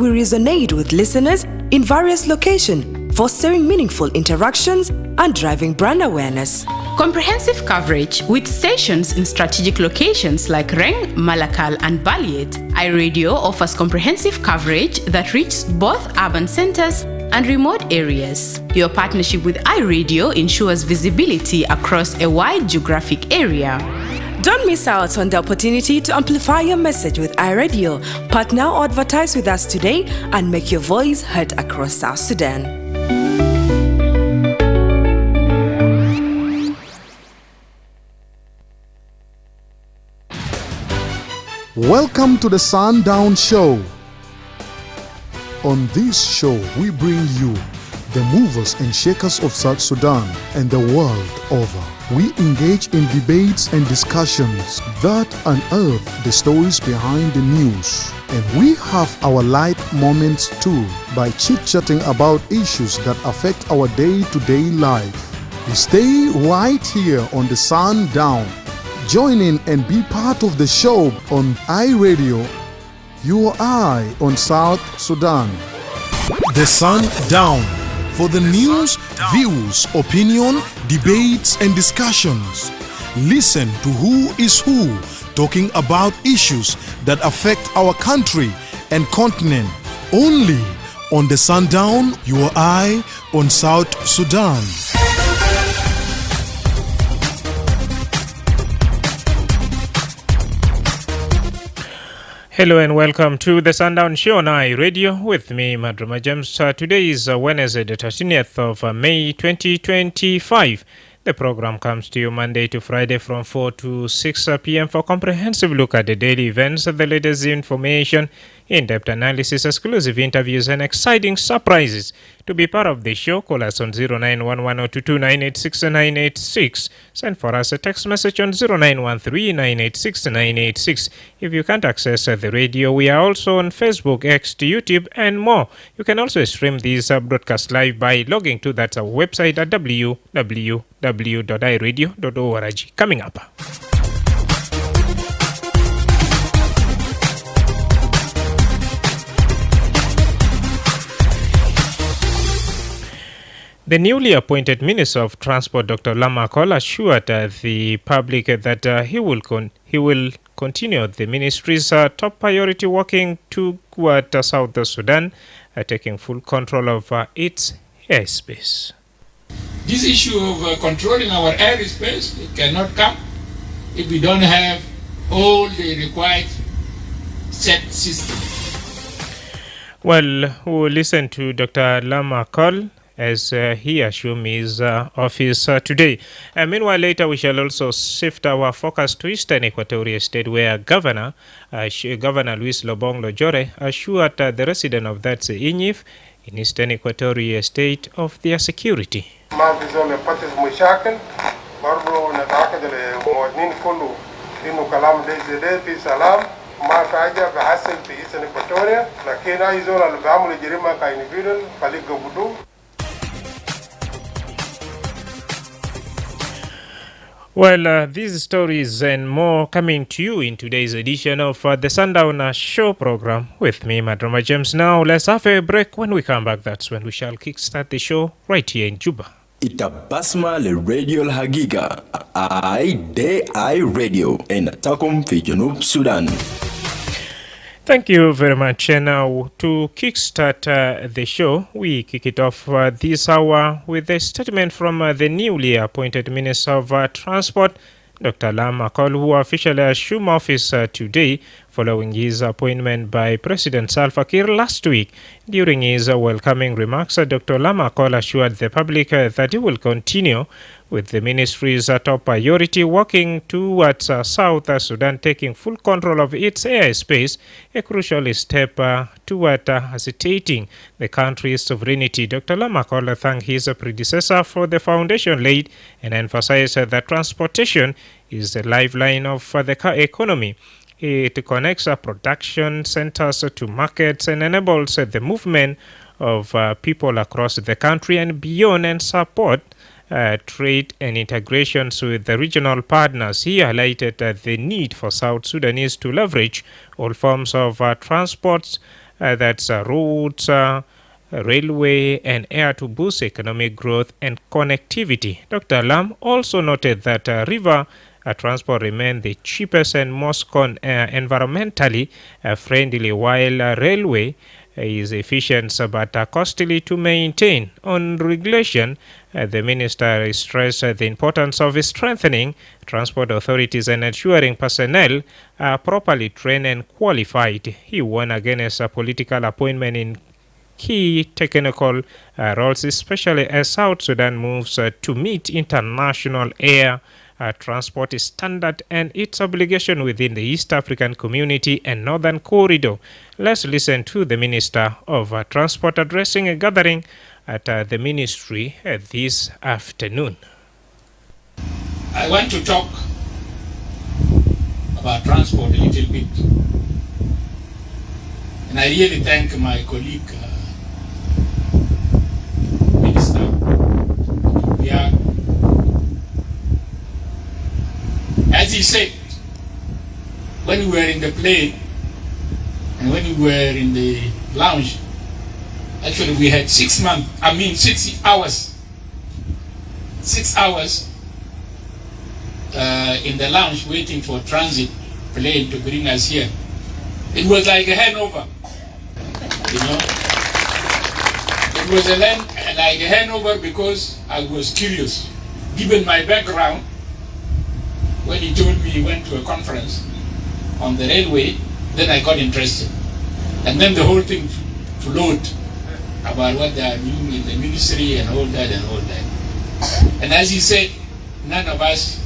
we resonate with listeners in various locations, fostering meaningful interactions and driving brand awareness. Comprehensive coverage with stations in strategic locations like Reng, Malakal, and Baliet. iRadio offers comprehensive coverage that reaches both urban centers and remote areas. Your partnership with iRadio ensures visibility across a wide geographic area. Don't miss out on the opportunity to amplify your message with iRadio. Partner or advertise with us today and make your voice heard across South Sudan. Welcome to the Sundown Show. On this show, we bring you the movers and shakers of South Sudan and the world over. We engage in debates and discussions that unearth the stories behind the news. And we have our light moments too by chit-chatting about issues that affect our day-to-day life. We stay right here on the Sundown. Join in and be part of the show on iRadio, your eye on South Sudan. The Sundown. For the news, views, opinion, debates, and discussions. Listen to Who is Who, talking about issues that affect our country and continent. Only on the Sundown, your eye on South Sudan. Hello and welcome to the Sundown Show on iRadio with me, Madrama James. Today is Wednesday, the 13th of May 2025. The program comes to you Monday to Friday from 4 to 6 p.m. for a comprehensive look at the daily events, the latest information, in-depth analysis, exclusive interviews, and exciting surprises. To be part of the show, call us on 0911-022-986-986. Send for us a text message on 0913-986-986. If you can't access the radio, we are also on Facebook, X, YouTube, and more. You can also stream these broadcasts live by logging to that website at www.iradio.org. Coming up. The newly appointed Minister of Transport, Dr. Lama Akol, assured the public that he will continue the ministry's top priority working toward South Sudan, taking full control of its airspace. This issue of controlling our airspace, it cannot come if we don't have all the required set systems. Well, we'll listen to Dr. Lama Akol as he assumed his office today. Meanwhile, later we shall also shift our focus to Eastern Equatoria State, where Governor Luis Lobong Lojore assured the resident of that Inyif in Eastern Equatoria State of their security. Well, these stories and more coming to you in today's edition of the Sundown Show program with me, Madrama James. Now, let's have a break. When we come back, that's when we shall kickstart the show right here in Juba. Itabasma le radio Hagiga, iRadio, and Takum fi Junub Sudan. Thank you very much. And now, to kickstart the show, we kick it off this hour with a statement from the newly appointed Minister of Transport, Dr. Lama Akol, who officially assumed office today following his appointment by President Salva Kiir last week. During his welcoming remarks, Dr. Lama Akol assured the public that he will continue with the ministry's top priority, working towards South Sudan taking full control of its airspace, a crucial step toward asserting the country's sovereignty. Dr. Lama Akol thanked his predecessor for the foundation laid and emphasized that transportation is the lifeline of the economy. It connects production centers to markets and enables the movement of people across the country and beyond, and support trade and integrations with the regional partners. He highlighted the need for South Sudanese to leverage all forms of transports that's roads, railway and air to boost economic growth and connectivity. Dr. Lam also noted that river transport remains the cheapest and most environmentally friendly, while railway is efficient but costly to maintain. On regulation, the minister stressed the importance of strengthening transport authorities and ensuring personnel are properly trained and qualified. He warned against a political appointment in key technical roles, especially as South Sudan moves to meet international air transport standard and its obligation within the East African Community and Northern Corridor. Let's listen to the Minister of Transport addressing a gathering at the ministry this afternoon. I want to talk about transport a little bit. And I really thank my colleague, Minister. As he said, when we were in the plane and when we were in the lounge, actually we had 6 hours. 6 hours in the lounge waiting for transit plane to bring us here. It was like a handover, you know. It was like a handover because I was curious. Given my background, when he told me he went to a conference on the railway, then I got interested. And then the whole thing flowed about what they are doing in the ministry and all that and all that. And as he said, none of us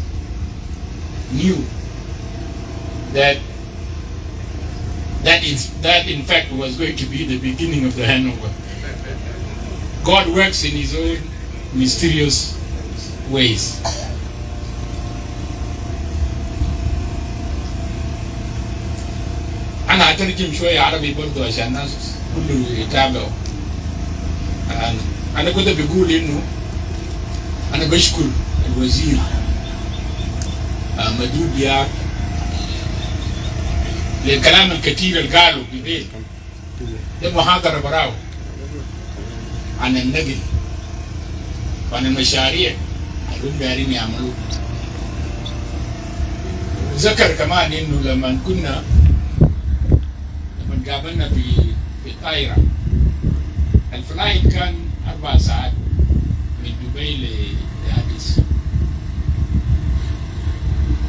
knew that in fact was going to be the beginning of the handover. God works in his own mysterious ways. أنا أترجم شوية عربي برضو عشان الناس كله يتابعوا. أنا كنت بقول إنه أنا بشكر الوزير مدود يا للكلام الكثير اللي قاله قبل. ده محاضرة براو عن النقل وعن المشاريع اللي هم دايرين يعملوها. ذكر كمان إنه لما كنا قابلنا في الطائرة، الفلايت كان 4 ساعات من دبي لأديس،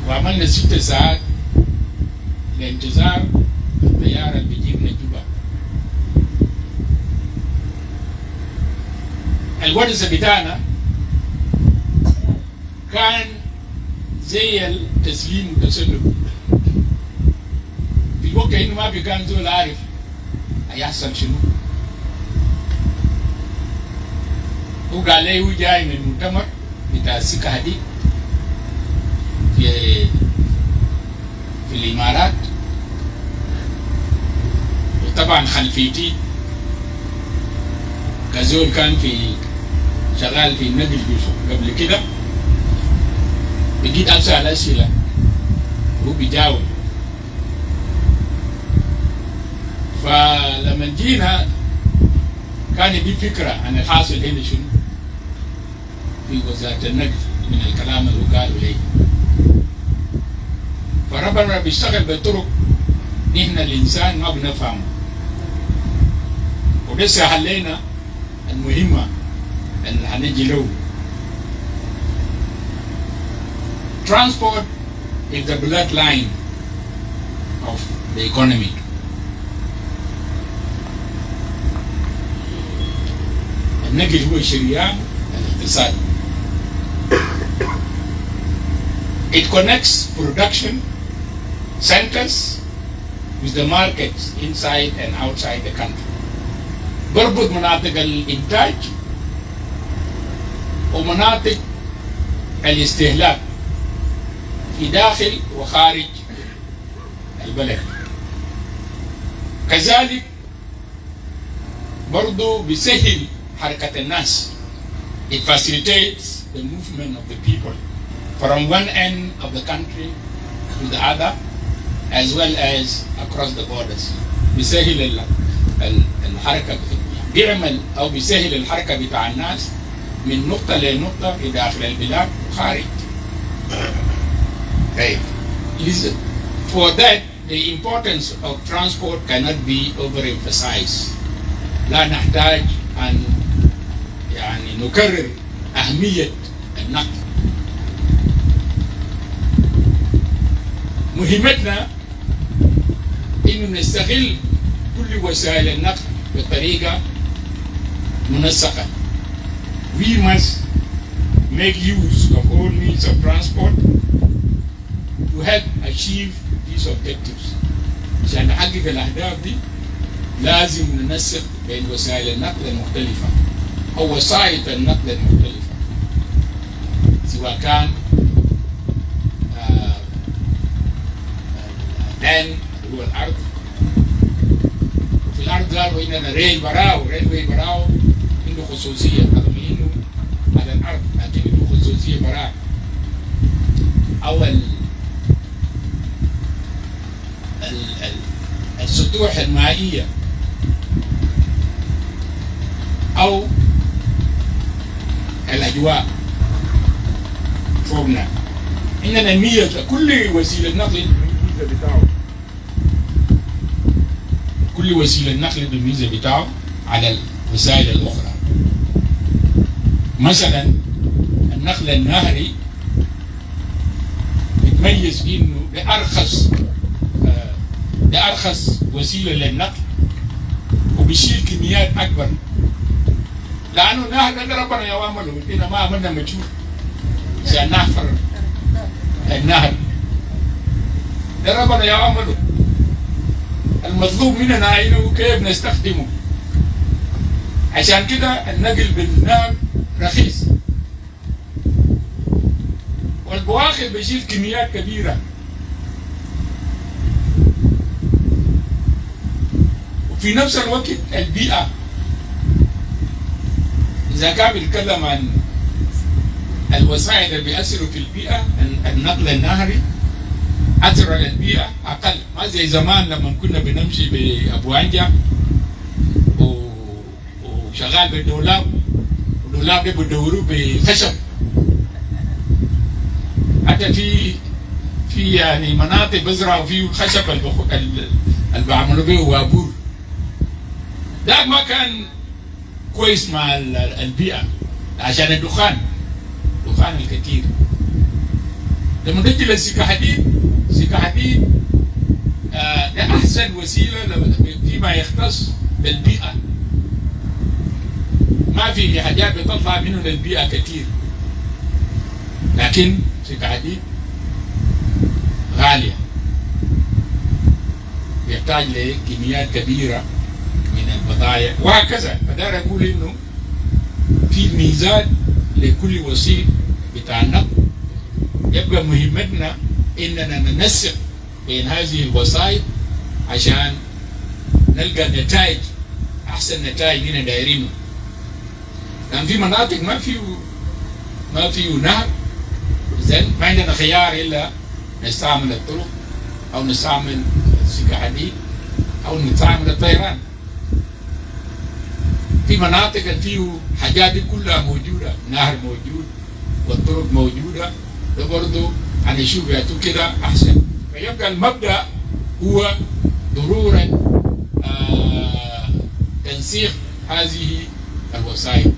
وعملنا 6 ساعات لانتظار الطيارة اللي بيجيبنا جوبا. الورثة بتاعنا كان زي التسليم والتسلم. في الوقت انه ما في كان زول عارف هيحصل شنو. هو قال لي هو جاي من مؤتمر بتاع السكة حديد في الامارات، وطبعا خلفيتي كزول كان شغال في النقل قبل كده، بقيت اسال اسئله وهو بيجاوب. فلما جينا كان دي فكرة عن الحاصل هنا شنو في وزارة النقل من الكلام اللي قالوا لي. فربنا بيشتغل بطرق نحن الإنسان ما بنفهمه، وده سهل لنا المهمة اللي هنجي له. Transport is the bloodline of the economy. النقل هو شريان الاقتصاد. It connects production centers with the markets inside and outside the country. بربط مناطق الإنتاج ومناطق الاستهلاك في داخل وخارج البلد. كذلك برضو بيسهل حركة الناس. It facilitates the movement of the people from one end of the country to the other, as well as across the borders. بيسهل الحركة، بيعمل أو بيسهل الحركة بتاع الناس من نقطة لنقطة في داخل البلاد وخارج. طيب. Listen, for that the importance of transport cannot be overemphasized. لا نحتاج أن يعني نكرر أهمية النقل. مهمتنا إنه نستغل كل وسائل النقل بطريقة منسقة. We must make use of all means of transport to help achieve these objectives. عشان نحقق الأهداف دي لازم ننسق بين وسائل النقل المختلفة أو وسائل النقل المختلفة، سواء كان الآن هو الأرض. في الأرض قالوا إننا ريل براو عنده خصوصية رغم إنه على الأرض، لكن عنده خصوصية براو. أو السطوح المائية أو الأجواء فوقنا. إننا نميز كل وسيلة نقل بالميزة بتاعه، كل وسيلة نقل بالميزة بتاعه على الوسائل الأخرى. مثلا النقل النهري بيتميز إنه ده أرخص وسيلة للنقل وبيشيل كميات أكبر، لأنه نهر ده ربنا يوامله إننا ما عملنا مجهود عشان نحفر النهر ده ربنا يوامله. المطلوب مننا إنه كيف نستخدمه. عشان كده النقل بالنهر رخيص، والبواخر بيشيل كميات كبيرة. وفي نفس الوقت البيئة، إذا كان بيتكلم عن الوسائل اللي بيأثروا في البيئة، النقل النهري أثر على البيئة أقل، ما زي زمان لما كنا بنمشي بأبو عنجة وشغال بالدولاب، والدولاب ده بدوروه بخشب. حتى في يعني مناطق بزرعوا فيه خشب اللي بعملوا به وابور. ده ما كان كويس مع البيئة عشان الدخان الكثير. لما نجي للسكة حديد ده أحسن وسيلة فيما يختص بالبيئة. ما في حاجات بتطلع منه للبيئة كثير، لكن سكة حديد غالية، يحتاج لكميات كبيرة من البضائع وهكذا. فدار أقول إنه في ميزان لكل وسيلة بتاع النقل. يبقى مهمتنا إننا ننسق بين هذه الوسائل عشان نلقى نتائج، أحسن نتائج هنا دايرينه. لأن في مناطق ما فيه نهر، إذن ما عندنا خيار إلا نستعمل الطرق أو نستعمل سكة حديد أو نستعمل الطيران. في مناطق فيه حاجات دي كلها موجودة، نهر موجود والطرق موجودة، ده برضه هنشوف ياتوا كده أحسن. فيبقى المبدأ هو ضرورة تنسيق هذه الوسائل.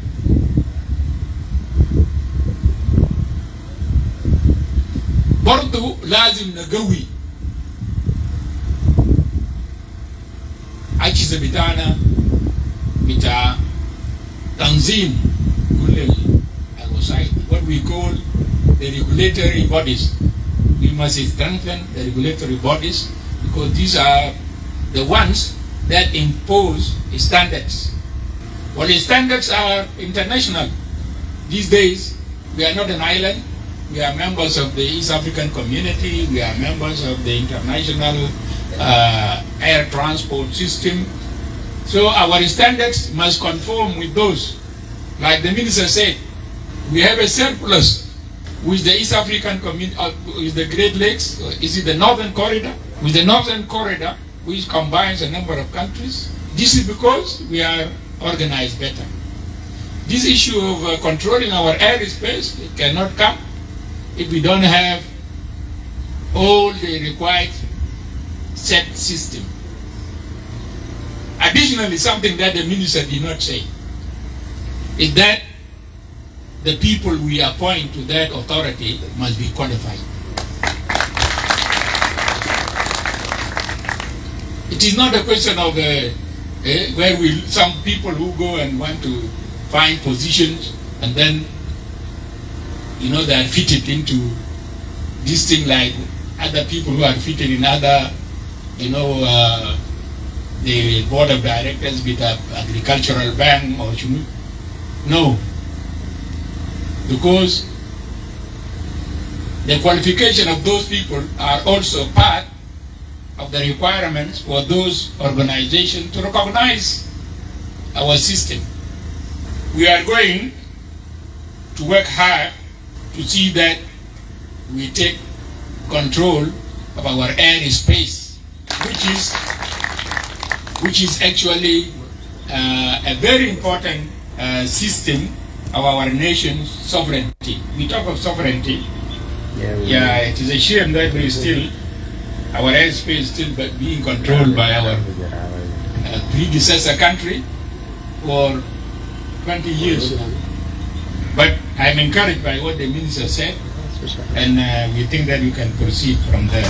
برضو لازم نقوي أجهزة بتاعنا بتاع تنظيم كل الوسائل. What we call the regulatory bodies. We must strengthen the regulatory bodies because these are the ones that impose standards. Well, the standards are international. These days, we are not an island. We are members of the East African Community. We are members of the International Air Transport System. So our standards must conform with those. Like the minister said, we have a surplus with the East African Community, with the Great Lakes. Is it the Northern Corridor? With the Northern Corridor, which combines a number of countries, This is because we are organized better. This issue of controlling our airspace, it cannot come if we don't have all the required set system. Additionally, something that the minister did not say is that the people we appoint to that authority must be qualified. It is not a question of where some people who go and want to find positions and then, they are fitted into this thing like other people who are fitted in other, the board of directors with an agricultural bank or no, because the qualification of those people are also part of the requirements for those organizations to recognize our system. We are going to work hard to see that we take control of our airspace, which is actually a very important system of our nation's sovereignty. We talk of sovereignty. It is a shame that our airspace is still being controlled by our predecessor country for 20 years now. But I'm encouraged by what the minister said, and we think that we can proceed from there.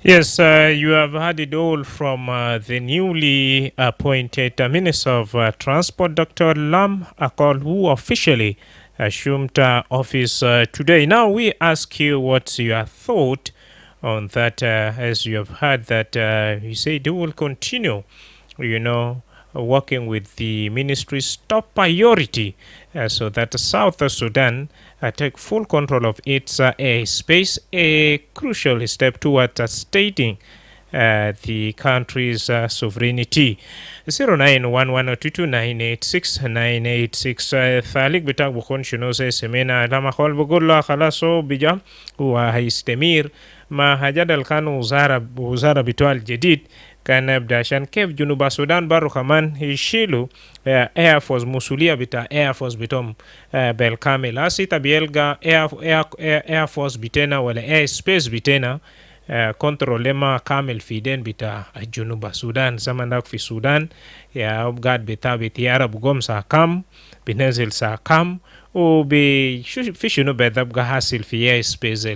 Yes, you have heard it all from the newly appointed Minister of Transport, Dr. Lam Akol, who officially assumed office today. Now we ask you what's your thought on that, as you have heard that he said he will continue, working with the ministry's top priority so that South Sudan take full control of its airspace, a crucial step towards stating the country's sovereignty. 091122986986 ثالث بتاع بكون شنو زي سمينا لما قال بقول له خلاص بيجا وهيستمر ما حاجات اللي كانوا وزارة بتوع الجديد كان يبدأ عشان كيف جنوب السودان برو كمان يشيلوا اير فورس مسؤولية بتاع اير فورس بتوعهم بالكامل. هسي تبيلقى اير فورس بتاعنا ولا اير سبيس بتاعنا كنترول لما كامل في دين بتاع جنوب السودان. زمان داك في السودان يا قاعد بتاع بتيارة بقوم ساعة كام بنزل ساعة كام في شنو بيبقى حاصل في اير سبيس.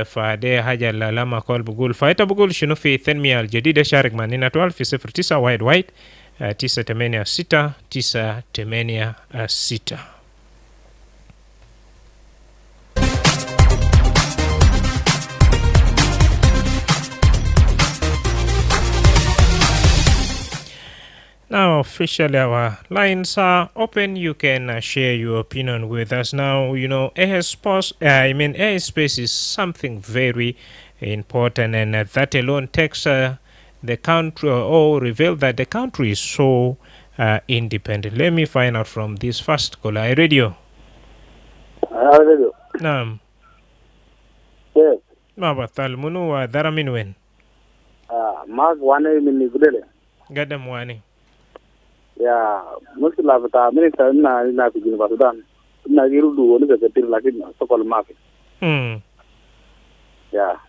فده حاجة لما قال بقول فايتا بقول شنو في التنمية الجديدة. شارك معنا 12 في 09 وايد 986. Now, officially, our lines are open. You can share your opinion with us. Now, airspace is something very important, and that alone takes the country or reveal that the country is so independent. Let me find out from this first caller. Radio. Naam. Yes. Ma batal munu wa dara min wen. Mark wane min gudele. Gadam wani. Ya, muskila bata minister na fi Juniba Sudan. Ina girudu wani gagatir lakini sokol mafi. Ya,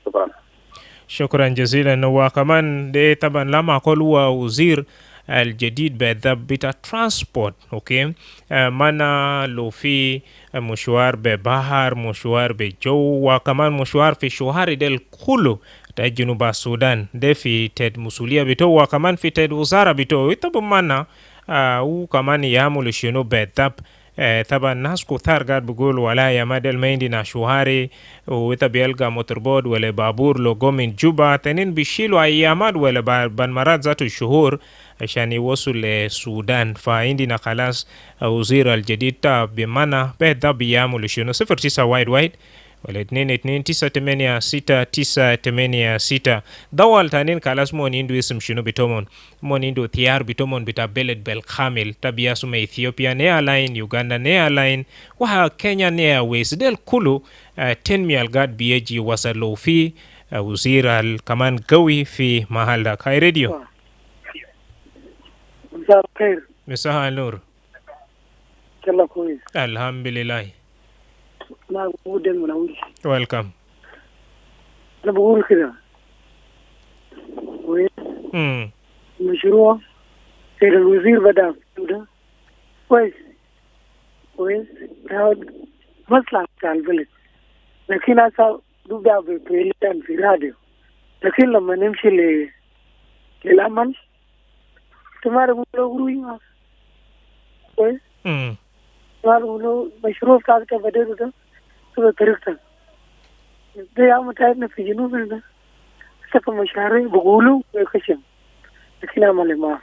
شكرا جزيلا. وكمان ده طبعا لما قالوا وزير الجديد بتاع ترانسبورت اوكي مانا لو في مشوار ببحر مشوار بجو وكمان مشوار في شوارع دل كله تا جنوب السودان ده في تد مسؤولية بتو وكمان في تد وزارة بتو طبعا مانا وكمان يعمل شنو بتاب طبعا الناس كثار قاعد بيقول ولا يا مدل ما عندنا شوارع وإذا بيلقى موتوربود ولا بابور لوجو من جوبا تنين بيشيلوا أيامات ولا بالمرات ذاته شهور عشان يوصل للسودان. فعندنا خلاص وزير الجديد بمعنى بهذا بيعمل شنو 09 وايد ولا 22986986 دول تانين خلاص مون يندو اسم شنو بتومون مون يندو تيار بتومون بتا بلد بالكامل تبيا سوم إثيوبيا نيرلاين يوغندا نيرلاين وها كينيا نيرويز دل كله 10 ميال قاد بيجي وصلوا في وزير كمان قوي في محل ذاك. هاي راديو. مساء الخير. مساء النور. الله كويس. الحمد لله. أنا بقول من أول. ويلكم. أنا بقول كده. كويس. مشروع سيد الوزير بدأ كده. كويس. كويس. مصلحة البلد. لكن هسه دوبا بيلتان في راديو. لكن لما نمشي للعمل تمارا بقولوا ما. كويس. قالوا مشروع بتاعك بديته ده كده طريقتك ده يوم تعبنا في جنوبنا ده سكن مشاريع بقولوا ويكشم لكن عمل ما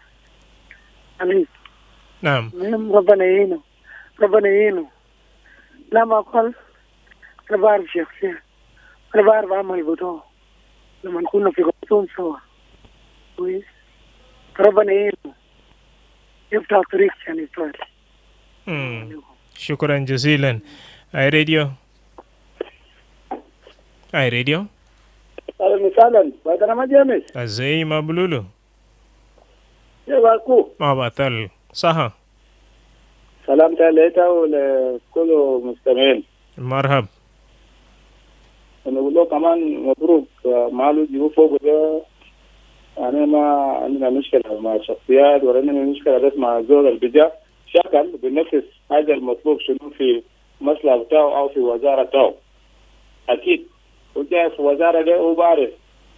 عليك. نعم. ربنا يعينه لا ما قال أنا بعرف شخصيا أنا بعرف أعمل بطاقة لما نكون في خرطوم سوا كويس ربنا يعينه يفتح طريق عشان يفتح. شكرا جزيلا. اي راديو. اهلا وسهلا. بعدنا ما جامس ازاي ما بلولو يا باكو ما بطل صح. سلام عليكم ولكل مستمعين. مرحب. انا بقول له كمان مبروك مالو جيبوا فوق ده. انا ما عندنا مشكله مع الشخصيات ولا عندنا مشكله بس مع زول البجا شكل بنفس هذا المطلوب شنو في مصلحة بتاعه أو في وزارة بتاعه. أكيد وجاء في وزارة ده وبعرف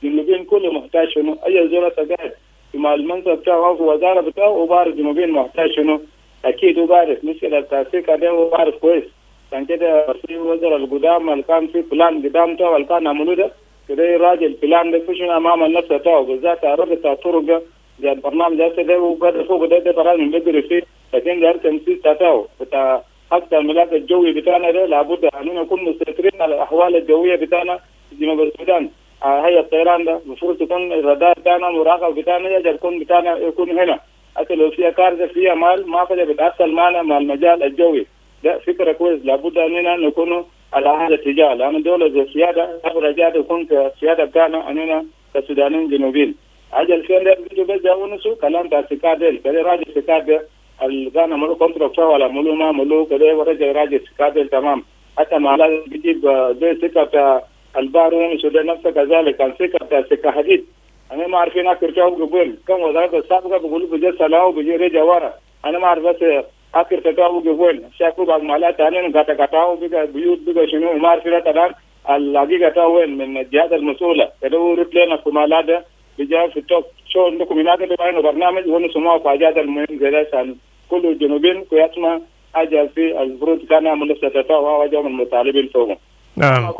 جنوبين كله محتاج شنو. أي زول تقاعد في المنصب بتاعه أو في وزارة بتاعه وبعرف جنوبين محتاج شنو. أكيد وبعرف مشكلة التاسيس ده وبعرف كويس. عشان كده في وزارة القدام اللي كان في بلان قدام بتاعه اللي كان عملوه ده كده راجل بلان ده في شنو أمام النفس بتاعه بالذات ربط الطرق ده زي البرنامج ده وقدر فوق ده برامج بيقدر فيه. لكن ده التنسيق بتاعه بتاع حتى الملاك الجوي بتاعنا ده لابد ان نكون مسيطرين على الاحوال الجويه بتاعنا في جنوب السودان. هي الطيران ده المفروض تكون الرادار بتاعنا مراقب بتاعنا يجب يكون بتاعنا يكون هنا. حتى لو فيها كارثه فيها مال ما فجاه بتاثر معنا مع المجال الجوي. ده فكره كويس لابد اننا نكون على هذا الاتجاه لان الدوله زي السياده رجاء يكون كسياده بتاعنا اننا كسودانيين جنوبيين. اجل فين ده بيجوا بس يونسوا كلام تاع سكادل كده راجل سكادل الغانا ملو كونتراكت ولا ملو ما ملو كده ورجع راجع سكادل تمام. حتى ما لازم بيجيب زي سكه بتاع البار والسودان نفسه كذلك كان سكه بتاع سكه حديد. انا ما عارفين اكثر تاو قبل كم وزاره السابقه بيقولوا بيجي سلاو بيجي رجع ورا. انا ما اعرف بس اكثر تاو قبل شافوا بعض مالات ثانيين غاتا بيجي بيوت بيجي شنو ما عارفين الان الحقيقه تاو وين من الجهات المسؤوله كده ورد لنا في مالات بيجي في التوب شو عندكم هناك اللي برنامج ونسمعه في حاجات المهم زي ده كل الجنوبين كويسما حاجه في المفروض كان يعمل ستتاو وجه من المطالبين فوق. نعم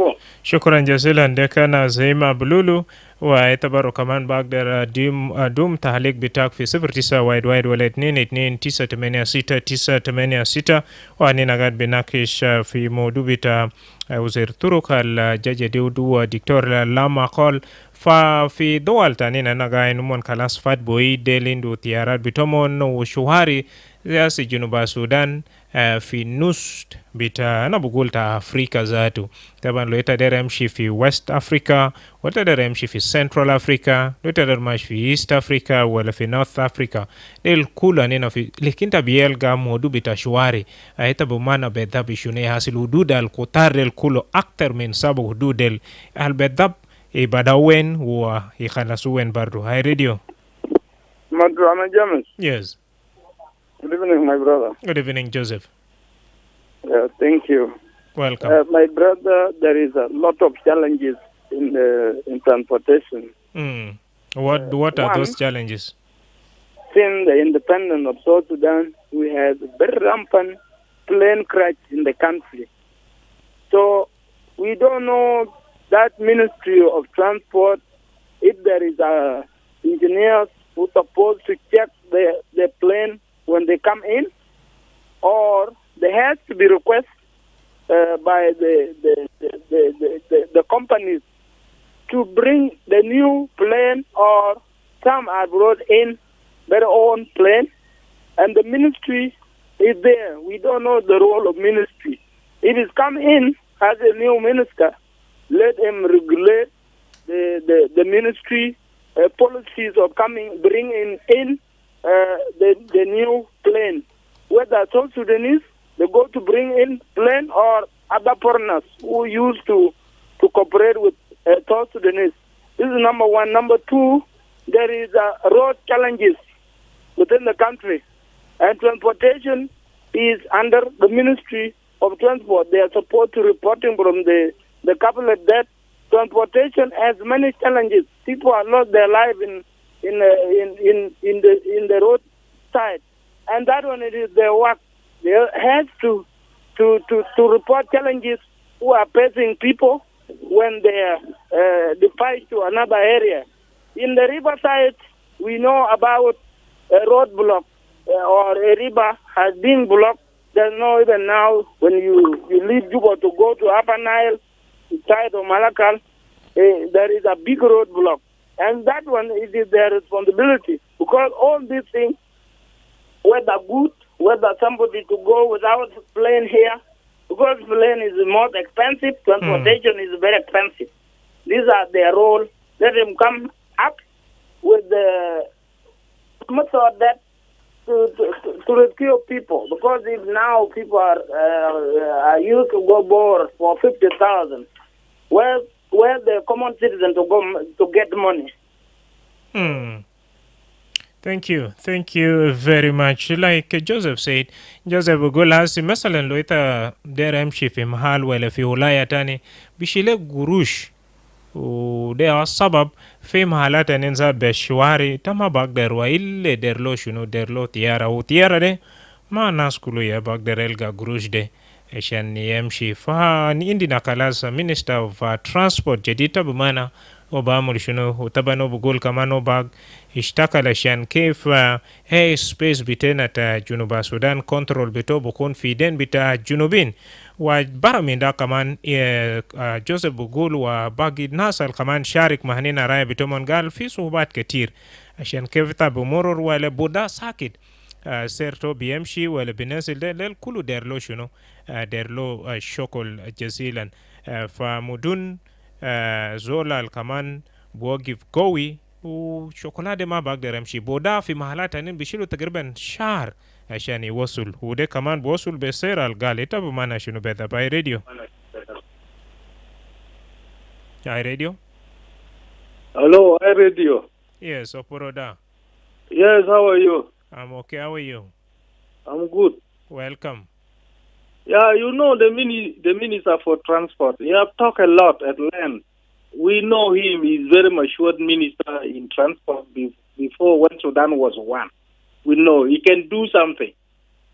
شكرا جزيلا. ده كان زيما بلولو واعتبروا كمان بقدر دوم تعليق بتاعك في 09 وايد ولا 22 986 واننا قاعد بناقش في موضوع بتاع وزير الطرق الجاج ديودو دكتور لاما قال ففي دول تانيين أنا قاعد نمون خلاص فات بوي ديلين دو تيارات بتمون وشوهاري زي جنوب السودان في نص بتاع أنا بقول تا أفريقيا ذاته. طبعا لو يتقدر يمشي في ويست أفريقيا ويتقدر يمشي في سنترال أفريقيا لو يتقدر يمشي في إيست أفريقيا ولا في نورث أفريقيا ديل كولا نينا في لكن تبيلغا موضوع بتاع شواري هيتبقى معنا بالضبط شنو حاصل حدود القطار ديل كله أكتر من 7 حدود ديل بالضبط يبدأون ويخلصون برضو. هاي راديو. Madhu, I'm James. Yes. Good evening, my brother. Good evening, Joseph. Thank you. Welcome. My brother, there is a lot of challenges in transportation. What are those challenges? Since the independence of South Sudan, we had very rampant plane crash in the country. So we don't know that Ministry of Transport, if there is engineers who are supposed to check the plane when they come in, or there has to be request by the companies to bring the new plane, or some are brought in their own plane, and the ministry is there. We don't know the role of ministry. If it's come in as a new minister, let him regulate the ministry policies of bringing in the new plane, whether South Sudanese they go to bring in plane or other foreigners who used to cooperate with South Sudanese. This is number one. Number two, there is road challenges within the country, and transportation is under the Ministry of Transport. They are supposed to reporting from the cabinet that transportation has many challenges. People have lost their life in the road side, and that one it is their work. They have to report challenges who are facing people when they are defied to another area. In the riverside, we know about a roadblock or a river has been blocked. There's no even now when you leave Juba to go to Upper Nile, side of Malakal, there is a big roadblock. And that one it is their responsibility because all these things, whether good, whether somebody to go without plane here, because plane is most expensive, transportation is very expensive. These are their role. Let them come up with the method that to rescue people. Because if now people are used to go board for 50,000, where the common citizen to go to get money? Thank you very much. Like Joseph said, Joseph Golas مثلا لو إنت داير أمشي في محل ولا في ولاية تاني بيشيلك قروش وده السبب في محلات ننزل بشواري تما بقدر وإلا درلو شنو درلو تيارة وتيارة ده ما الناس كله بقدر يلقى قروش ده عشان يمشي. فعندنا خلاص Minister of Transport جديد بمعنى وبعمل شنو وطبعا بقول كمان وباق اشتغل عشان كيف هي سبيس بتاعنا تا جنوب السودان كنترول بتو بكون في دين بتاع جنوبين وبرا من ده كمان جوزيف بقول وباقي الناس كمان شارك مهنينا راي بتومن قال في صعوبات كتير عشان كيف تابو مرور ولا بودا ساكت سيرتو بيمشي ولا بينزل ده للكل ديرلو شنو ديرلو شكل جزيلا فمدن زولا كمان بوقف قوي وشوكولاتة ما بقدر امشي بودا في محلات تانيين بيشيلوا تقريبا شهر عشان يوصل وده كمان بوصل بسير الغالي. طب ما شنو بهذا باي راديو Hello, I radio. Yes, Oporoda. Yes, how are you? I'm okay. How are you? I'm good. Welcome. Yeah, you know the Minister for Transport. He have talked a lot at length. We know him. He's very matured minister in transport before when Sudan was one. We know he can do something.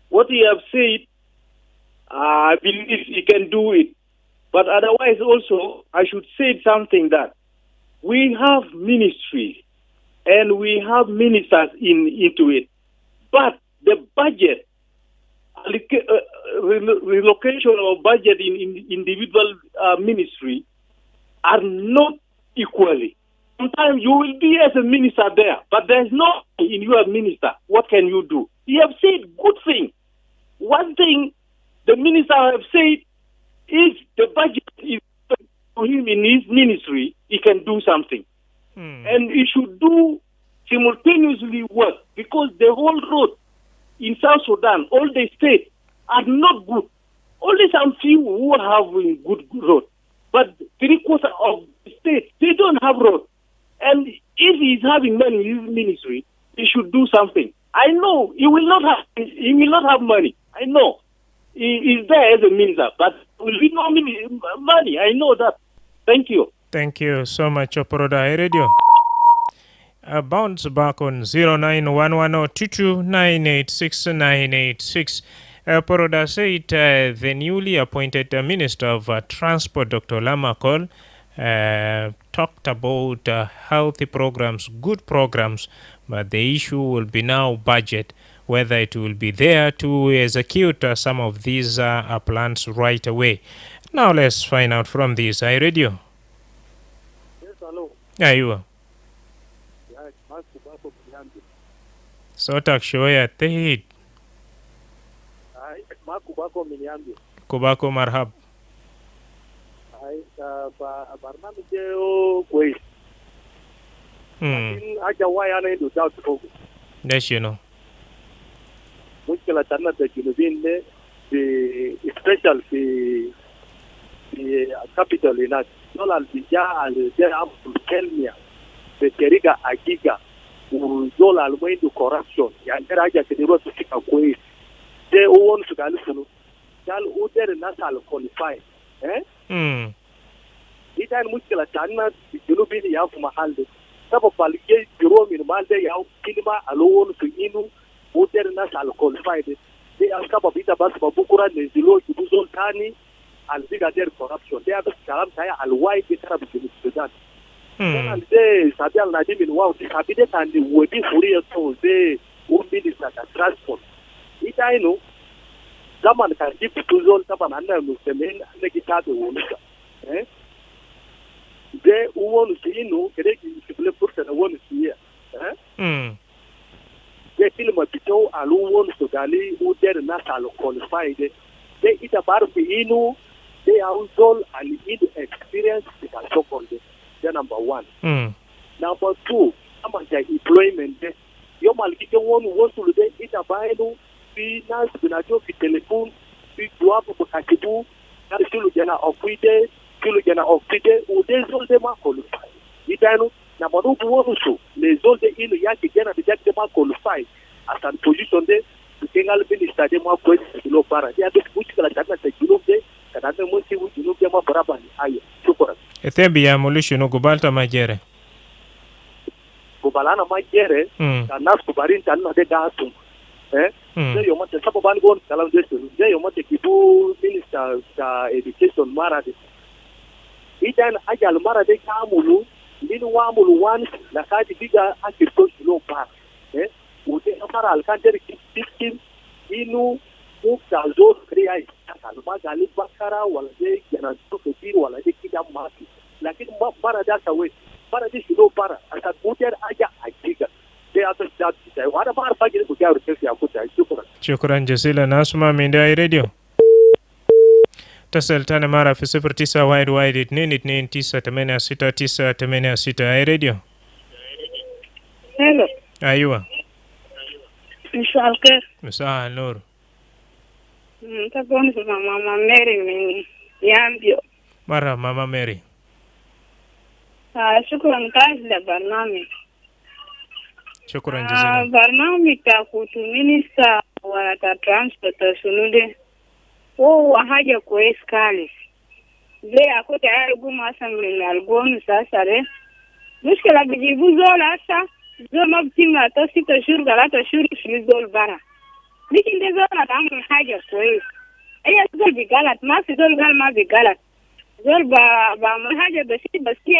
What he have said, I believe he can do it. But otherwise also, I should say something that we have ministry and we have ministers into it. But the budget, relocation of budget in individual ministry are not equally. Sometimes you will be as a minister there, but there's no in your minister. What can you do? You have said good thing. One thing the minister have said is the budget is to him in his ministry, he can do something. And he should do simultaneously work because the whole road in South Sudan, all the states are not good. Only some few who have good road. But 3/4 of the states, they don't have road. And if he's having money in his ministry, he should do something. I know he will not have money. I know. He is there as a minister, but will be no money. I know that. Thank you. Thank you so much, Oporoda Radio. Bounce back on 0911022986. Oporoda said the newly appointed Minister of Transport, Dr. Lama Kol, talked about healthy programs, good programs, but the issue will be now budget, whether it will be there to execute some of these plans right away. Now let's find out from this. Hi, Radio. Yes, hello. Yeah, you are. Sotak shoya tehid. Kubako Minyambi. Kubako marhab. ai barnamij o kwais in aja waya na indo ta ko Yes, you know. mushkila tanna da junubin ne the special the capital ina dola bija al jera Kenya the Keriga Agiga dola al mwendo corruption ya ndera aja kediro tusika kwais de uwon su gal sunu gal uder nasal qualify idan mushkila tanna junubin ya fu mahalde sabo palike biro min malde ya kilima alowon su inu uder nasal qualify de askaba bita bas babukura ne zilo jubuzon tani al biga der corruption de abas kalam taya al wai de tarab Sudan and de sabial na dimin wow de sabide tan de wodi furiya to de minister of transport ita ino zaman kan di tuzon taban anna muslimin ne kitabe wonisa de uwon sinu kede ki sible furta da won siya de filma bito alu won Sudan uder na sal qualified de ita bar fi inu they are all and need experience with a so-called. They're number one. Number two, I'm on the employment. Your maliki one wants to do it a bino, be nice, be not your telephone, be drop of Katibu, and Silugana of Fide, Silugana of Fide, who they all them are qualified. Itano, number two, also, they all the in the Yaki Gana, the Jack them are qualified as a position there. The Kengal minister, they are quite below para. They are the Puchka that they do there. Kadang mesti wujud dia mah berapa ni? Ayo, syukur. Ethiopia mulushi no gubalta majere. Gubalana majere, karena kubarin tanah de datum. Jadi yang macam siapa bangun dalam desa, jadi yang macam ibu minister education marade. Idan ajal marade kamulu, linu wamulu wan, lakadi biga akhir tu silo par. Udah apa alkan dari kiskim inu mukta zor kriai. Kalma galib bakara wala de yana to bir wala de kidam mati lakin bara da sawe bara de silo bara asa kuter aja ajiga de ato jat sai wada bar fagir ku gaur ke ya kuta shukran jazila nasma min da radio tasal tana mara fi 09 wide 299 ai radio hello aywa inshallah msa nur Tabon sama Mama Mary mini Yambio. Mara Mama Mary. Shukran kazi la barnami. Shukran jazila. Barnami takutu minister wa transport sunude. Haja kwa eskali. Zile akuta alguma assembly algum sasare. Mushkila bijibu zola asa. Zoma btima to sita shuru galata shuru shizol bara. Nikin de zola tamu haja kweli. Aya zol bigalat ma fi zol gal ma bigalat. Zol ba mu haja basi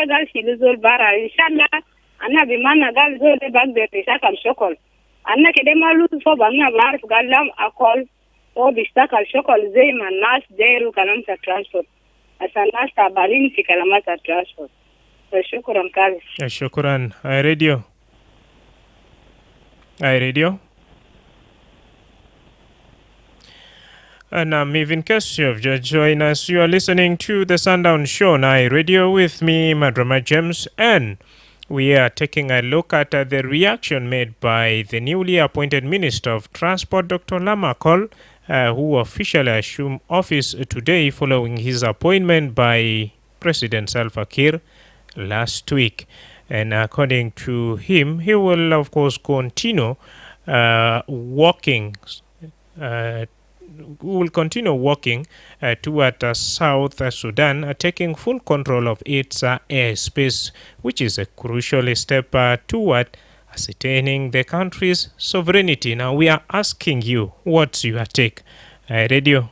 gal shi zol bara inshallah anna bi manna gal zol de bag de shakal shokol. Anna kede malu fo banna barf galam akol o bistakal shokol zey man nas deru kalam sa transport. Asanas tabalin fi kalama sa transport. Shukran kazi. Shukran. Ay radio. And if in case you have just joined us, you are listening to the Sundown Show on iRadio with me, Madrama James, and we are taking a look at the reaction made by the newly appointed Minister of Transport, Dr. Lama Kol, who officially assumed office today following his appointment by President Salva Kiir last week. And according to him, he will, of course, continue working toward South Sudan, taking full control of its airspace, which is a crucial step toward ascertaining the country's sovereignty. Now, we are asking you, what's your take? Radio.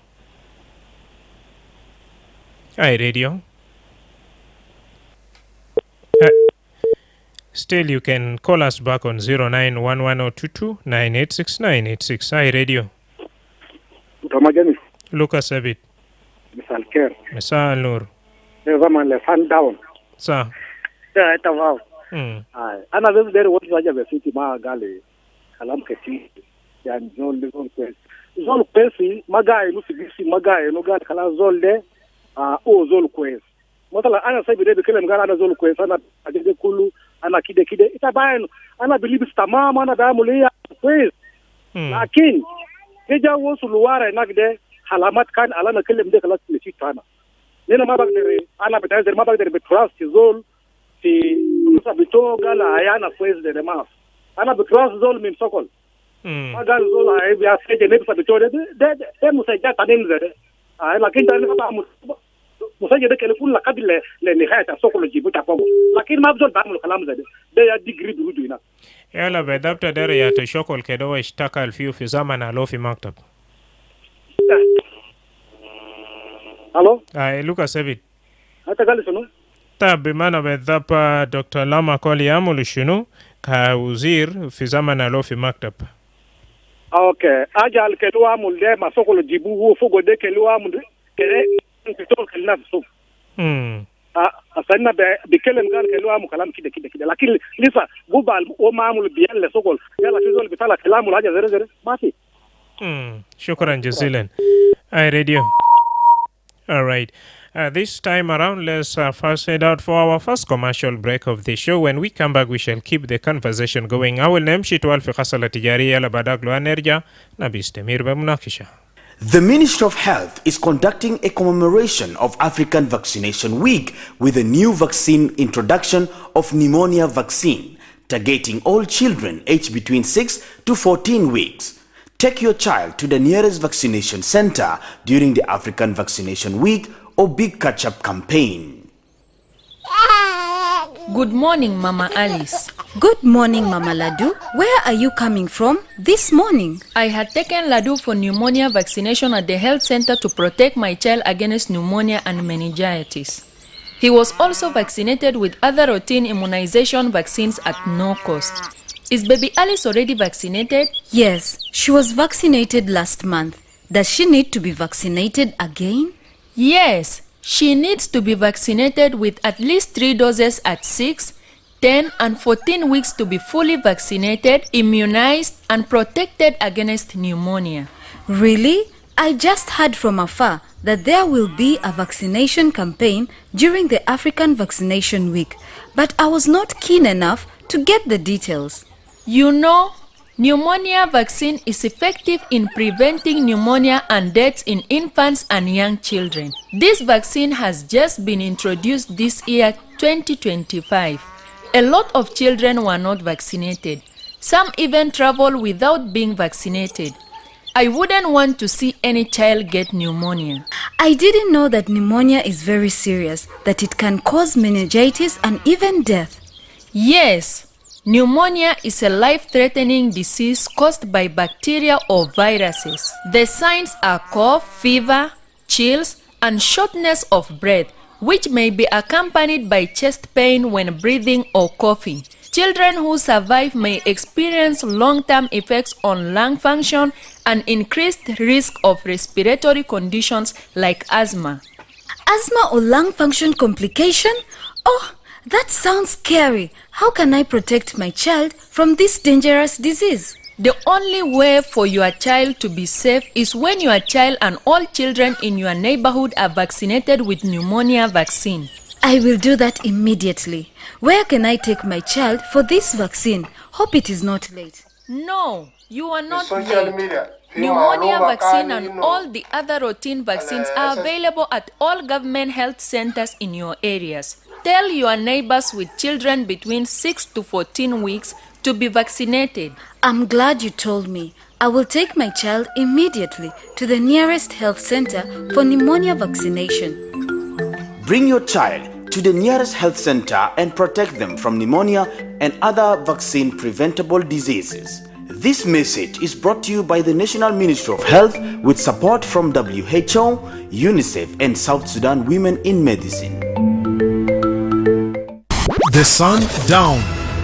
Still, you can call us back on 091122986986. Hi, radio. Lucas Abid. Misal Ker. Misal Nur. Zaman le Sundown. Sa. Ita wow. Ana vez there what waja be fiti ma gale kalam keti ya zol de zol pesi magai no sigisi magai no gat kala zol de o zol kwes Matala ana sai bide bikele mgana ana zolu kwesa ana ajede kulu ana kide ita bayan ana believe tamama ana da mulia kwes lakin deja wo suluwara nagde halamat kan alana kelem de kala tilisi tana nena mabagdere ana bitazer mabagdere betrust zol ti musa bitoga la ayana kwes de mas ana betrust zol min sokol magal zol ay bi afeje ne bitoga de musa jata denze ay lakin tani ba musaje de telefon la kabile le nihayata sokolo jibuta kwa lakini mabzol baamul kalam zade de ya degree bihudu ina yala bedapta dare ya tashokol kedo ishtaka alfiu fi zaman alo fi maktab halo Lucas David hata gali sunu bimana bedapa Dr. Lama Koli amul shunu ka uzir fi zaman alo fi maktab okay ajal kedo amul de masokolo jibu huo fogo de kedo amul kele kitol nafsu asanna bikelem gan kelo amu kalam kide lakini lisa gubal o maamul biyalle sokol yalla tizol bitala kalamul haja zere mafi shukran jazilan I radio. All right. This time around, let's first head out for our first commercial break of the show. When we come back, we shall keep the conversation going. أول نمشي توال في خاصة التجارية لبداك لو نرجع نبيستمر بمناقشة. The Ministry of Health is conducting a commemoration of African Vaccination Week with a new vaccine introduction of pneumonia vaccine, targeting all children aged between 6 to 14 weeks. Take your child to the nearest vaccination center during the African Vaccination Week or Big Catch-up campaign. Good morning, Mama Alice. Good morning, Mama Ladu. Where are you coming from this morning? I had taken Ladu for pneumonia vaccination at the health center to protect my child against pneumonia and meningitis. He was also vaccinated with other routine immunization vaccines at no cost. Is baby Alice already vaccinated? Yes, she was vaccinated last month. Does she need to be vaccinated again? Yes. She needs to be vaccinated with at least 3 doses at 6, 10, and 14 weeks to be fully vaccinated, immunized, and protected against pneumonia. Really? I just heard from afar that there will be a vaccination campaign during the African Vaccination Week, but I was not keen enough to get the details. You know, pneumonia vaccine is effective in preventing pneumonia and deaths in infants and young children. This vaccine has just been introduced this year, 2025. A lot of children were not vaccinated. Some even travel without being vaccinated. I wouldn't want to see any child get pneumonia. I didn't know that pneumonia is very serious, that it can cause meningitis and even death. Yes. Pneumonia is a life-threatening disease caused by bacteria or viruses. The signs are cough, fever, chills, and shortness of breath, which may be accompanied by chest pain when breathing or coughing. Children who survive may experience long-term effects on lung function and increased risk of respiratory conditions like asthma. Asthma or lung function complication? Oh, that sounds scary. How can I protect my child from this dangerous disease? The only way for your child to be safe is when your child and all children in your neighborhood are vaccinated with pneumonia vaccine. I will do that immediately. Where can I take my child for this vaccine? Hope it is not late. No, you are not late. Pneumonia vaccine and all the other routine vaccines are available at all government health centers in your areas. Tell your neighbors with children between 6 to 14 weeks to be vaccinated. I'm glad you told me. I will take my child immediately to the nearest health center for pneumonia vaccination. Bring your child to the nearest health center and protect them from pneumonia and other vaccine-preventable diseases. This message is brought to you by the National Ministry of Health with support from WHO, UNICEF, and South Sudan Women in Medicine. The Sun Down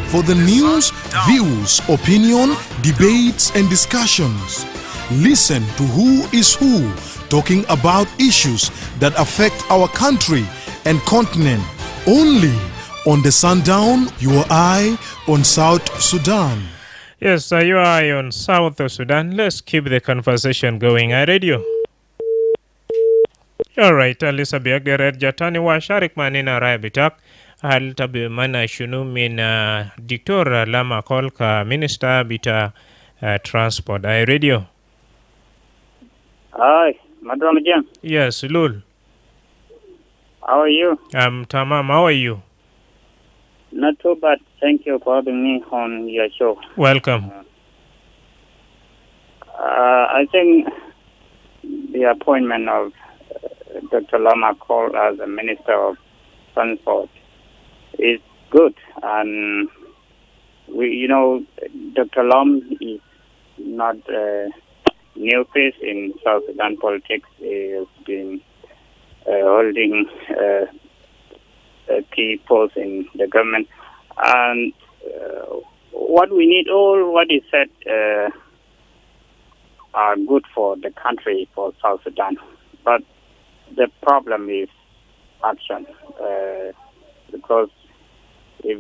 for the news, views, opinion, debates, and discussions. Listen to who is who talking about issues that affect our country and continent. Only on the Sundown, your eye on South Sudan. Yes, your eye on South Sudan. Let's keep the conversation going. I radio. All right, Alisa Biagderet Jatani wa sharik manina raya bitak hal tabi mana shunu min Diktor Lama Kolka Minister bita Transport. I radio. Hi, Madam Jim. Yes, Lul. How are you? I'm Tamam. How are you? Not too bad. Thank you for having me on your show. Welcome. I think the appointment of Dr. Lama Cole as the Minister of Transport is good. And Dr. Lama is not a new face in South Sudan politics. He has been holding key posts in the government. And what we need, all what he said are good for the country, for South Sudan. But the problem is action. Because if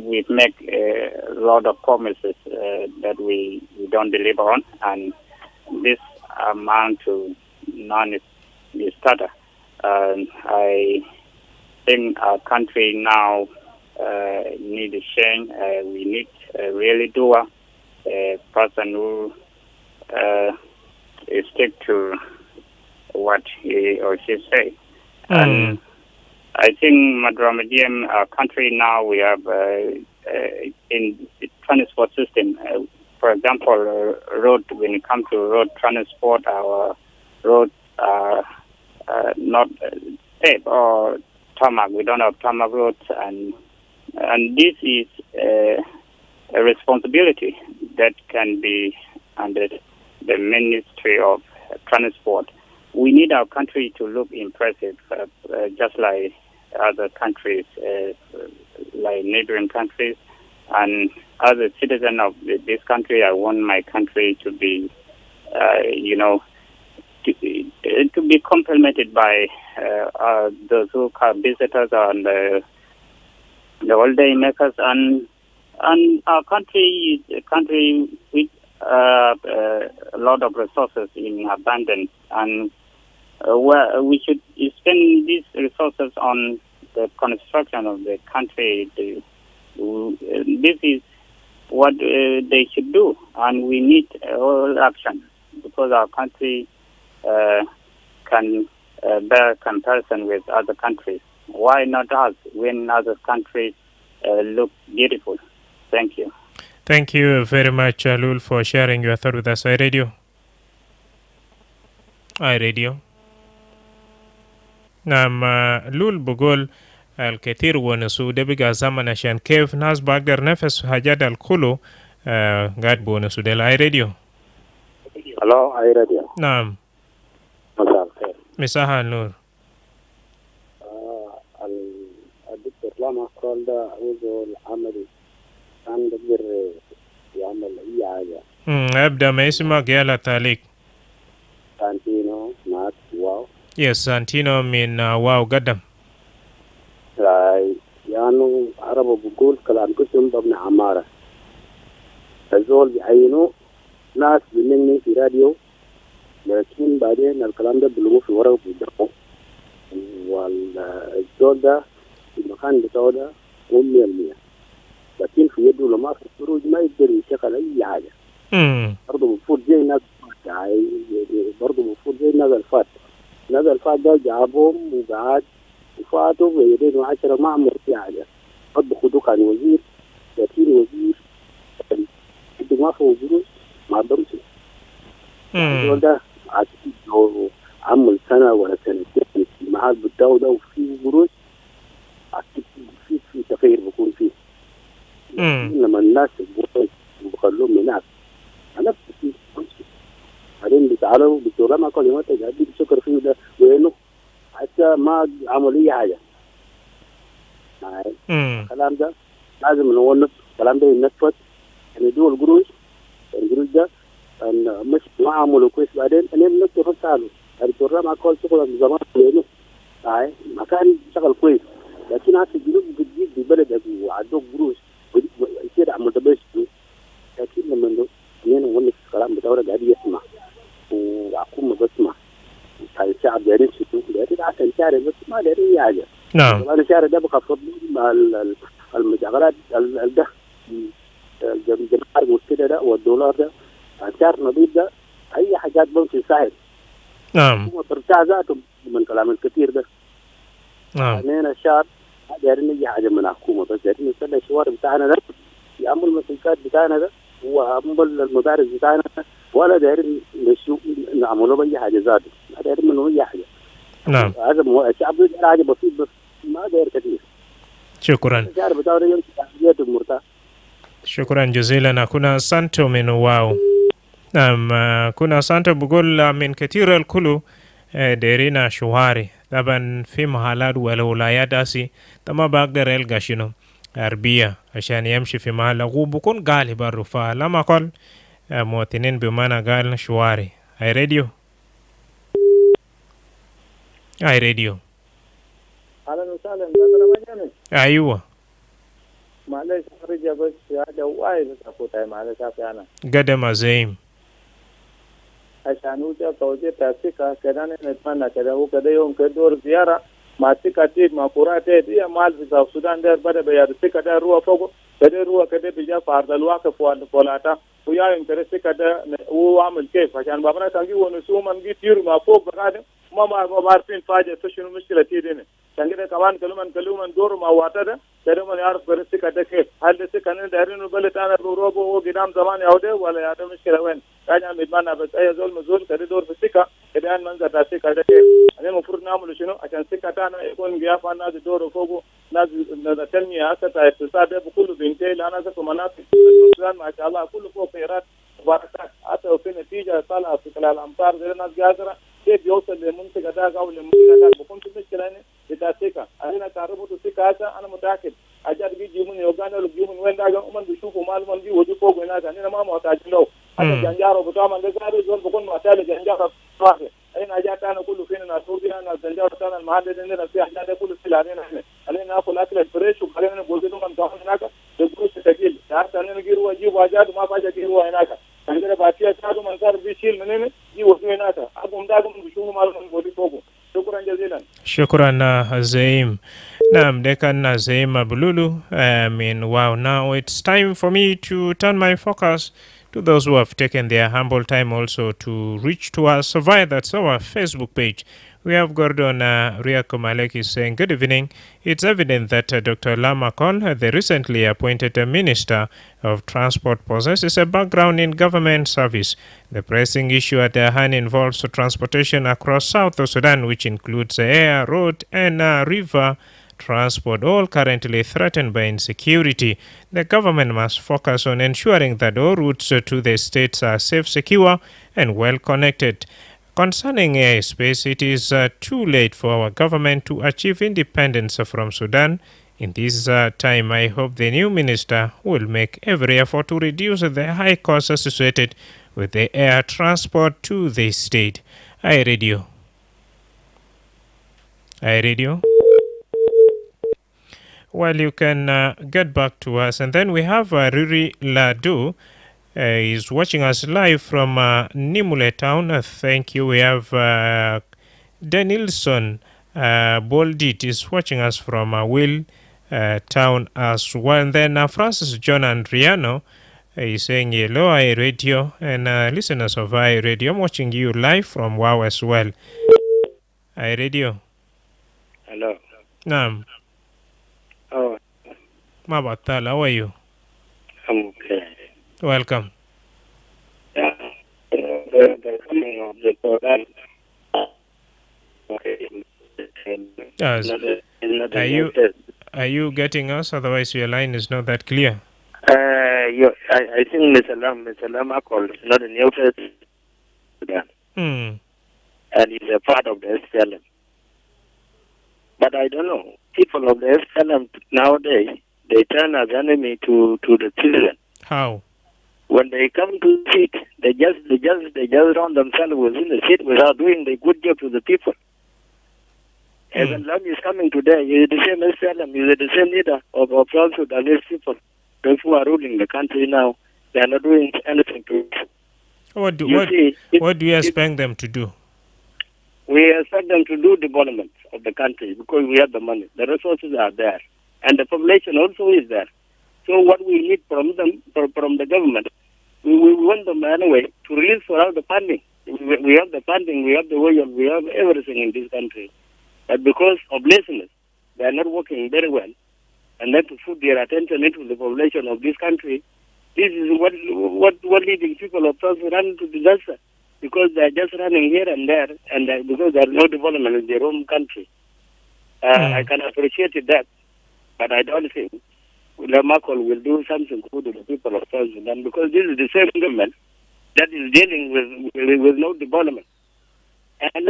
we make a lot of promises that we don't deliver on, and this amount to non-starter, I think our country now need a change. We need a really doer, a person who stick to what he or she say. And I think, Madram, our country now, we have in the transport system, for example, road, when it comes to road transport, our roads are not safe or tarmac. We don't have tarmac roads, and this is a responsibility that can be under the Ministry of Transport. We need our country to look impressive, just like other countries, like neighboring countries. And as a citizen of this country, I want my country to be, to be complimented by those who come visitors and the holiday makers. And our country is a country with a lot of resources in abundance, and where we should spend these resources on the construction of the country. This is what they should do, and we need all action, because our country can bear comparison with other countries. Why not us when other countries look beautiful? Thank you. Thank you very much, Lul, for sharing your thought with us. iRadio. نعم لول بقول الكثير ونسو ده بقى زمن عشان كيف ناس بقدر نفس حاجات الكلو قاعد بونسو ده الاي راديو. الو اي راديو. نعم. مساء الخير. مساء النور. الدكتور لما قال ده هو العملي كان بقدر يعمل اي حاجه. ابدا ما اسمك يلا تعليق. سانتينو ناس واو. Yes, Santino من واو قدم. يعني عربه بقول كلام كتم بابن عمارة. الزول بيعينوا ناس بنني في راديو، لكن بعدين الكلام ده بيلقوه في ورقة وبيدقوه. والزول ده في المكان بتاعه ده 100%. لكن في يده لما في الخروج ما يقدر يشغل أي حاجة. برضه المفروض زي الناس برضه المفروض زي الناس الفات. الناس الفات ده جابهم وقعد وفاتوا ويدين 10 ما عمروا في حاجة. قد بخدوه كان وزير، لكن وزير قد ما فيه فلوس ما ضمته. الزول ده لو عمل سنة ولا سنتين في محل بتاعه ده وفيه قروش، في تغيير بيكون فيه. لما الناس بخلوهم هناك نفس الشيء. بعدين بيتعالوا بالدكتور ما كل يوم قاعدين بيشكروا فيه ده وينه حتى ما عملوا اي حاجه. الكلام ده لازم نونس، الكلام ده ينفذ. يعني دول القروش ده مش ما عملوا كويس. بعدين انا بنفسي رساله الدكتور ما كل شغل من زمان وينه ما كان شغل كويس، لكن هسه الجنوب بتجيب ببلدك وعندك قروش يصير عمل تبش. لكن لما نونس الكلام بتاعه قاعد يسمع وعقوم بسمع الشعب قاعدين ما دارين أي حاجة. نعم. طبعا الشهر ده بخفض مع المشاغلات ده الجمارك والكده ده والدولار ده الشهر نظيف ده أي حاجات بمشي سهل. نعم. هو ترجع ذاته من كلام الكثير ده. نعم. أنا الشهر ما دارين أي حاجة من الحكومة بس دارين نسلي الشوارع بتاعنا ده يعمل المسلكات بتاعنا ده وعمل المدارس بتاعنا ولا دارين نعملوا بأي حاجة ذاته ما دارين منه أي حاجة. نعم. هذا الشعب ده حاجة بسيط بس ما داير كثير. شكرا. الشعب بتاعه ده يمشي مرتاح. شكرا جزيلا. كنا سانتو من واو. نعم كنا سانتو بقول من كثير الكل ديرينا شواري طبعا في محلات والولايات داسي تما بقدر ألقى شنو أربية عشان يمشي في محل وبكون غالب الرفاه لما قال مواطنين بمعنى قال شواري. هاي راديو هاي راديو. أهلا وسهلا بدر مجاني. أيوة. معلش خرج بس هذا وايد تفوت هاي معلش أنا. قدم زيم. عشان وجه توجيه تاسيكا كذا نتمنى كذا وكذا يوم كدور زيارة ما سيكا تيد ما كوراتي دي مال في السودان ده بدأ بيار سيكا ده روح فوق كذا روح كذا بيجا فارد الواقع فولاتا ويا يوم كذا سيكا ده هو عامل كيف عشان بابنا تانجي ونسوم من جيتير ما فوق بقاعد ما عارفين فاجة تشنو مشكلة تيدين عشان كده كمان كلمان دور ما واتا ده من يعرف كذا سيكا ده كيف هل سيكا ندارين وبلت أنا بروبو هو قدام زمان يعوده ولا يعده مشكلة وين كان مدمنا بس أي زول كده دور في السكة كده من ذا السكة ده أنا المفروض نعمل شنو عشان السكة تاعنا يكون جياف الناس دور فوقه ناس التنمية أساسا اقتصاد ده بكله بينتهي لأنا ذا مناطق السودان ما شاء الله كله فوق خيرات وبركات حتى وفي نتيجة طالعة في خلال الأمطار زي الناس جازرة كيف يوصل لمنطقة ده أو لمنطقة ده بكون في مشكلة يعني بتاع السكة أنا كهرباء السكة هذا أنا متأكد أجاد بيجي من يوغانا ولا بيجي من وين ده هم بيشوفوا مال من دي ودي فوق هناك أنا ما محتاج له هذا جنجارو بتاع من ده زول بكون محتاج جنجارو واحد أنا أجاد أنا كله فينا ناسوري أنا جنجارو أنا المحل ده عندنا في إحنا ده كله في العين إحنا ناكل أكل فريش وبعدين نقول لهم من كمان هناك بقروش تقيل تعرف أنا نجير وأجيب وأجاد وما فاجأ جير هناك عندنا باتيا كادو من صار بيشيل منين يوصل هناك أقوم داكم بيشوفوا مال من بودي فوقه. شكرا جزيلا. شكرا زعيم. Naam, they can Zema Bululu. Wow, now it's time for me to turn my focus to those who have taken their humble time also to reach to us via that's our Facebook page. We have Gordon Riako Maleki saying, good evening. It's evident that Dr. Lama Kol, the recently appointed Minister of Transport, possesses a background in government service. The pressing issue at hand involves transportation across South Sudan, which includes air, road, and river transport, all currently threatened by insecurity. The government must focus on ensuring that all routes to the states are safe, secure, and well connected. Concerning airspace, it is too late for our government to achieve independence from Sudan. In this time, I hope the new minister will make every effort to reduce the high costs associated with the air transport to the state. iRadio. iRadio. Well, you can get back to us. And then we have Riri Ladu. He's watching us live from Nimule town. Thank you. We have Denilson Boldit is watching us from Will town as well. And then Francis John Andriano is saying hello, iRadio. And listeners of iRadio, I'm watching you live from WOW as well. iRadio. Hello. Naam. Oh. Mabatal, how are you? I'm okay. Welcome. Yeah. The coming of the Quran. Okay. Yes. Are you getting us? Otherwise, your line is not that clear. I think Mr. Lama called is not a new person. And he's a part of the SPLM. But I don't know. People of the SPLM nowadays, they turn as enemy to the citizen. How? When they come to the seat, they just run themselves within the seat without doing the good job to the people. As Lam is coming today, he is the same SPLM, he is the same leader of South Sudanese people. Those who are ruling the country now, they are not doing anything to it. What do you expect them to do? We expect them to do development. of the country because we have the money. The resources are there. And the population also is there. So what we need from them, from the government, we want them anyway to release for all the funding. We have the funding, we have the oil, we have everything in this country. But because of laziness, they are not working very well. And then to put their attention into the population of this country, this is what leading people of South Sudan to disaster. Because they are just running here and there, and because there is no development in their own country. I can appreciate that, but I don't think Lamakol will do something good to the people of South Sudan, because this is the same government that is dealing with no development. And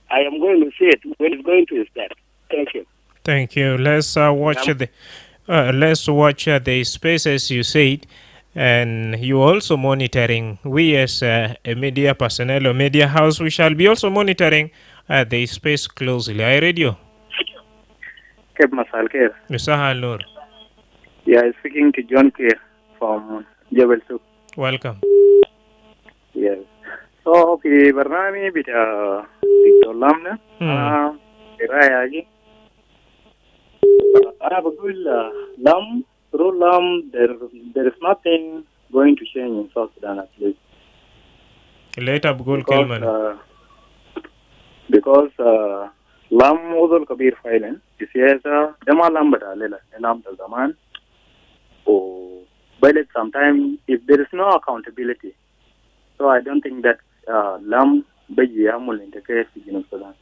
I am going to see it when it's going to start. Thank you. Thank you. Let's watch the space, as you said, and you also monitoring. We as a media personnel or media house, we shall be also monitoring the space closely. I radio. Keb Masal Kher. Mr. Halur. Yeah, speaking to John Kher from Jebel Suk. Welcome. Yes. So, في برنامج بتاع دكتور لامنا أنا برأيي أنا بقول لام through LAM there is nothing going to change in South Sudan at least. Later بقول كلمة. Because LAM وضل كبير فعلا السياسة ده ما LAM بتعليلا LAM زمان وبلد sometimes if there is no accountability, so I don't think that LAM بيجي يعمل انتكاس في جنوب السودان.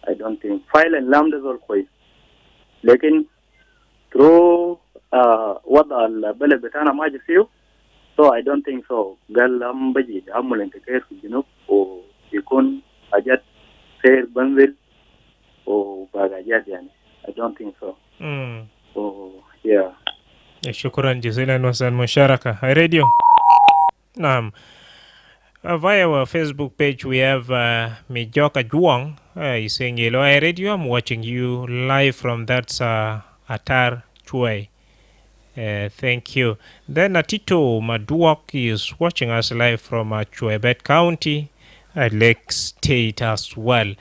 I don't think فعلا LAM ده زول كويس لكن through وضع البلد بتاعنا ما جي فيه, so I don't think so. قال LAM بيجي يعمل انتكاس في الجنوب ويكون حاجات خير بنزل وباقاجات يعني. I don't think so. Yeah. شكرا جزيلا وسال المشاركة. Radio. نعم. Via our Facebook page, we have Mijoka Juang. He's saying, hello, Radio. I'm watching you live from that Atar Chue. Thank you. Then Atito Maduok is watching us live from Chuebet County, Lake State as well.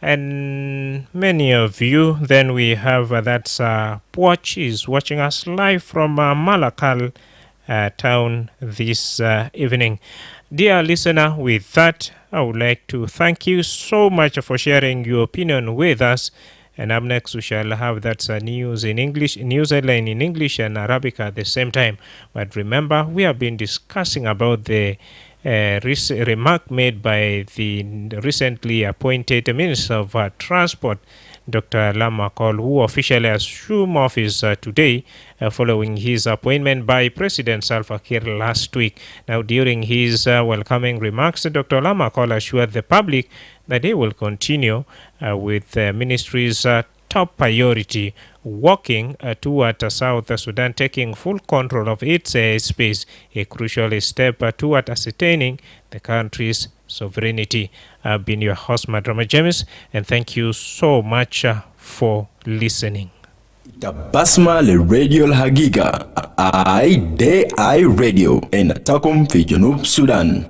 And many of you, then we have that's Poch is watching us live from Malakal town this evening. Dear listener, with that, I would like to thank you so much for sharing your opinion with us. And up next, we shall have that's news in English, news headline in English and Arabic at the same time. But remember, we have been discussing about the remark made by the recently appointed Minister of Transport, Dr. Lamakol, who officially assumed office today following his appointment by President Salva Kiir last week. Now, during his welcoming remarks, Dr. Lamakol assured the public that they will continue with the ministry's top priority, working toward South Sudan taking full control of its airspace, a crucial step toward ascertaining the country's sovereignty. I've been your host, Madrama James, and thank you so much for listening. Basma le Radio Hagiga, I Radio, en Takum fi Junub Sudan.